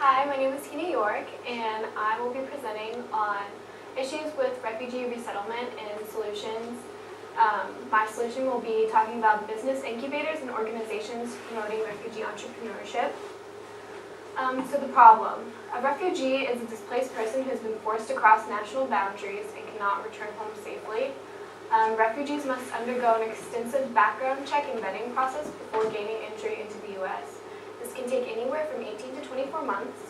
Hi, my name is Tina York, and I will be presenting on issues with refugee resettlement and solutions. My solution will be talking about business incubators and organizations promoting refugee entrepreneurship. So the problem. A refugee is a displaced person who has been forced to cross national boundaries and cannot return home safely. Refugees must undergo an extensive background check and vetting process before gaining entry into the U.S. This can take anywhere from 18 to 24 months.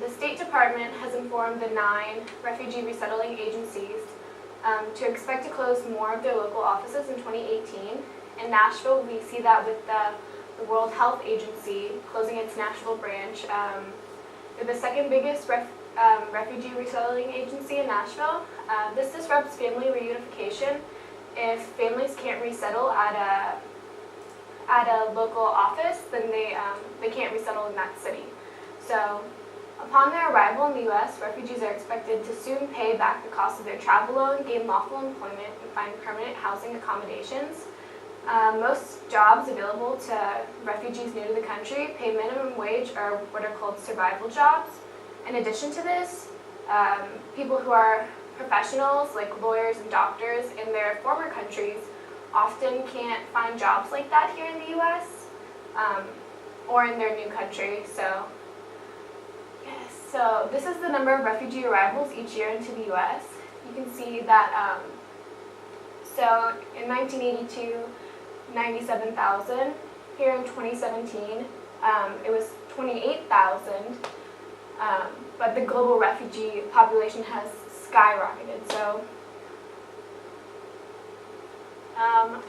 The State Department has informed the 9 refugee resettling agencies to expect to close more of their local offices in 2018. In Nashville, we see that with the World Health Agency closing its Nashville branch. They're the second biggest refugee resettling agency in Nashville. This disrupts family reunification. If families can't resettle at a local office, then they can't resettle in that city. So, upon their arrival in the U.S., refugees are expected to soon pay back the cost of their travel loan, gain lawful employment, and find permanent housing accommodations. Most jobs available to refugees new to the country pay minimum wage or what are called survival jobs. In addition to this, people who are professionals like lawyers and doctors in their former countries often can't find jobs like that here in the U.S. Or in their new country. So this is the number of refugee arrivals each year into the U.S. You can see that, so in 1982, 97,000. Here in 2017, it was 28,000. But the global refugee population has skyrocketed. So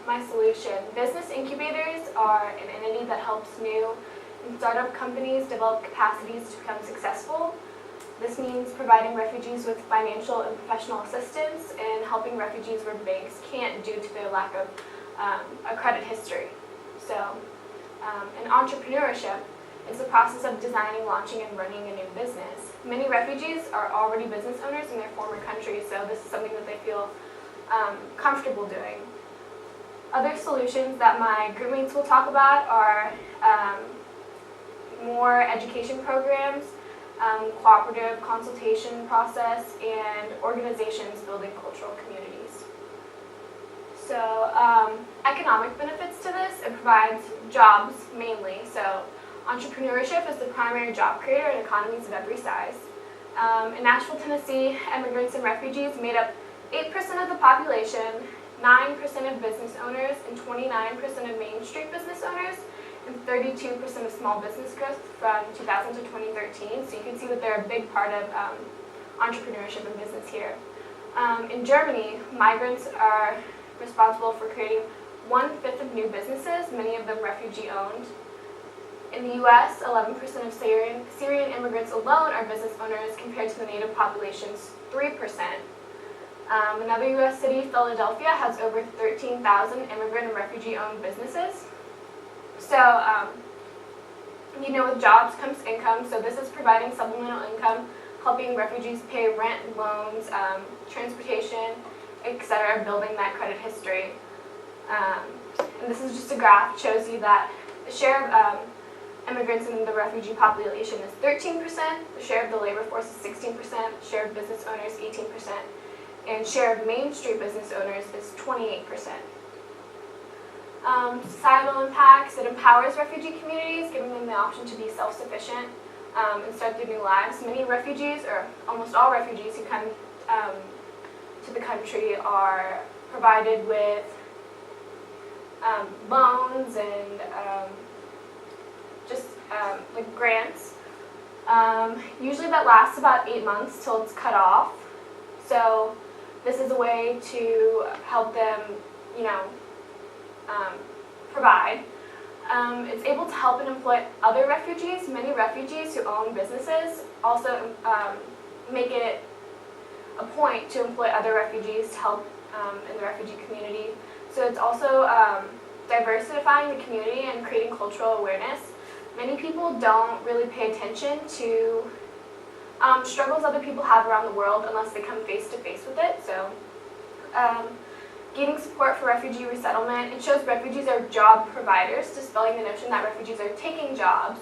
my solution. Business incubators are an entity that helps new and startup companies develop capacities to become successful. This means providing refugees with financial and professional assistance and helping refugees where banks can't due to their lack of a credit history. So, in entrepreneurship, it's the process of designing, launching, and running a new business. Many refugees are already business owners in their former countries, so this is something that they feel comfortable doing. Other solutions that my groupmates will talk about are more education programs, cooperative consultation process, and organizations building cultural communities. So economic benefits to this, it provides jobs mainly. So entrepreneurship is the primary job creator in economies of every size. In Nashville, Tennessee, immigrants and refugees made up 8% of the population, 9% of business owners, and 29% of Main Street business owners, and 32% of small business growth from 2000 to 2013. So you can see that they're a big part of entrepreneurship and business here. In Germany, migrants are responsible for creating 1/5 of new businesses, many of them refugee-owned. In the U.S., 11% of Syrian immigrants alone are business owners compared to the native population's 3%. Another U.S. city, Philadelphia, has over 13,000 immigrant and refugee-owned businesses. So, with jobs comes income, so this is providing supplemental income, helping refugees pay rent, loans, transportation, etc., building that credit history. And this is just a graph, shows you that the share of immigrants in the refugee population is 13%, the share of the labor force is 16%, share of business owners 18%, and share of Main Street business owners is 28%. Societal impacts, it empowers refugee communities, giving them the option to be self-sufficient and start their new lives. Many refugees, or almost all refugees who come to the country are provided with loans and like grants. Usually that lasts about 8 months till it's cut off. So this is a way to help them, provide. It's able to help and employ other refugees. Many refugees who own businesses also make it a point to employ other refugees to help in the refugee community. So it's also diversifying the community and creating cultural awareness. Many people don't really pay attention to struggles other people have around the world unless they come face to face with it. So gaining support for refugee resettlement, it shows refugees are job providers, dispelling the notion that refugees are taking jobs.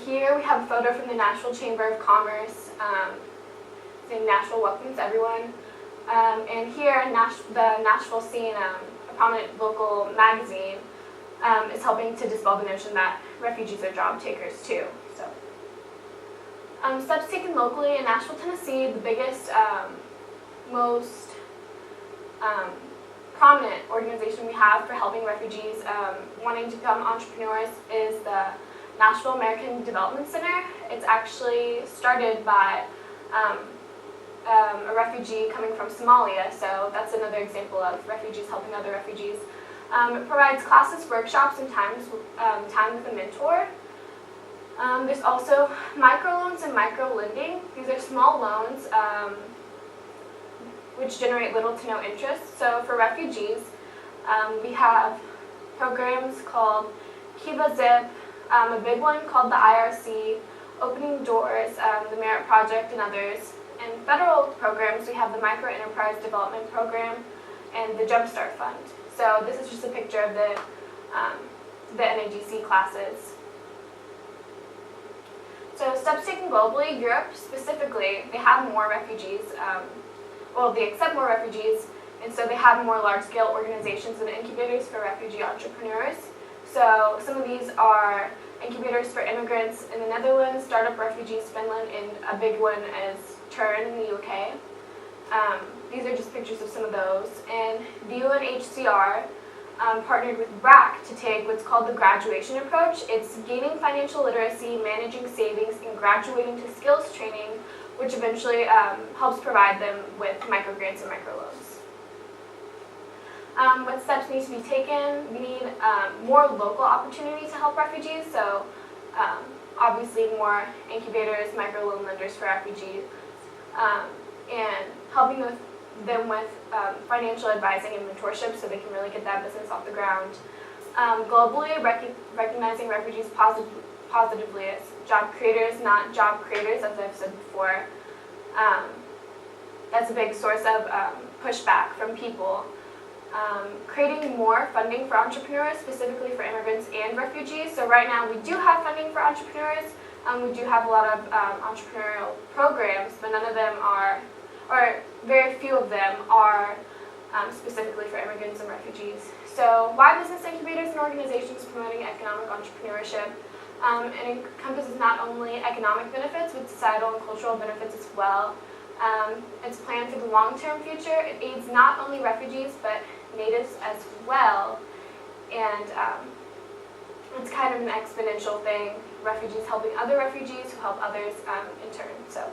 Here we have a photo from the Nashville Chamber of Commerce saying Nashville welcomes everyone. And here, the Nashville Scene, a prominent local magazine, is helping to dispel the notion that refugees are job takers too. So, steps taken locally in Nashville, Tennessee, the biggest, most prominent organization we have for helping refugees wanting to become entrepreneurs is the Nashville American Development Center. It's actually started by a refugee coming from Somalia, so that's another example of refugees helping other refugees. It provides classes, workshops, and time with a mentor. There's also microloans and micro-lending. These are small loans which generate little to no interest. So for refugees, we have programs called Kiva Zip, a big one called the IRC, Opening Doors, the Merit Project, and others. In federal programs, we have the Micro Enterprise Development Program and the Jumpstart Fund. So this is just a picture of the NADC classes. So steps taken globally, Europe specifically, they have more refugees. Well, they accept more refugees, and so they have more large-scale organizations and incubators for refugee entrepreneurs. So some of these are incubators for immigrants in the Netherlands, Startup Refugees Finland, and a big one is Turn in the UK. These are just pictures of some of those. And the UNHCR partnered with BRAC to take what's called the graduation approach. It's gaining financial literacy, managing savings, and graduating to skills training, which eventually helps provide them with microgrants and microloans. What steps need to be taken? We need more local opportunity to help refugees, so obviously more incubators, microloan lenders for refugees, and helping them with financial advising and mentorship so they can really get that business off the ground. Globally, recognizing refugees positively as job creators, not job creators, as I've said before. That's a big source of pushback from people. Creating more funding for entrepreneurs, specifically for immigrants and refugees. So right now we do have funding for entrepreneurs. We do have a lot of entrepreneurial programs, but none of them are, or very few of them are specifically for immigrants and refugees. So why business incubators and organizations promoting economic entrepreneurship? It encompasses not only economic benefits, but societal and cultural benefits as well. It's planned for the long-term future. It aids not only refugees, but natives as well. And it's kind of an exponential thing, refugees helping other refugees who help others in turn. So